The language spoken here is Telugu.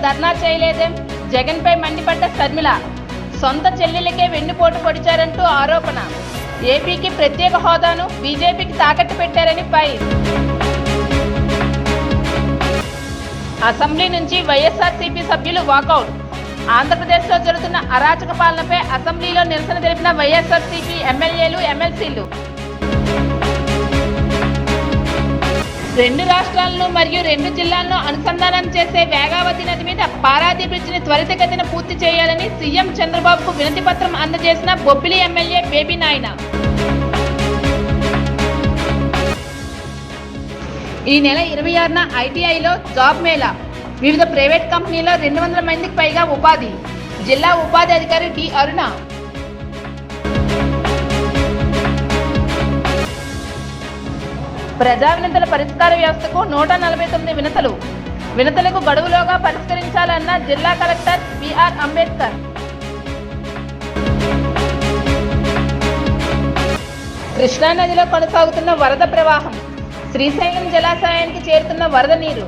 ధర్నా చేయలేదేం? జగన్పై మండిపడ్డ షర్మిల. సొంత చెల్లెలకే వెన్నుపోటు పొడిచారంటూ ఆరోపణ. ఏపీకి ప్రత్యేక హోదాను బీజేపీకి తాకట్టు పెట్టారని ఫైర్. అసెంబ్లీ నుంచి వైఎస్ఆర్సీపీ సభ్యులు వాకౌట్. ఆంధ్రప్రదేశ్లో జరుగుతున్న అరాచక పాలనపై అసెంబ్లీలో నిరసన తెలిపిన వైఎస్ఆర్సీపీ ఎమ్మెల్యేలు, ఎమ్మెల్సీలు. రెండు రాష్ట్రాలను మరియు రెండు జిల్లాలను అనుసంధానం చేసే వేగావతి నది మీద పారాదీప్ బ్రిడ్జిని త్వరితగతిన పూర్తి చేయాలని సీఎం చంద్రబాబుకు వినతి పత్రం అందజేసిన బొబ్బిలి ఎమ్మెల్యే బేబీ నాయన. ఈ నెల 26న ఐటీఐలో జాబ్ మేళా. వివిధ ప్రైవేట్ కంపెనీలో 200 మందికి పైగా ఉపాధి. జిల్లా ఉపాధి అధికారి డి అరుణ. ప్రజా వినతుల పరిష్కార వ్యవస్థకు 149 వినతులు. వినతులకు గడువులోగా పరిష్కరించాలన్న జిల్లా కలెక్టర్ బిఆర్ అంబేద్కర్. కృష్ణానదిలో కొనసాగుతున్న వరద ప్రవాహం. శ్రీశైలం జలాశయానికి చేరుతున్న వరద నీరు.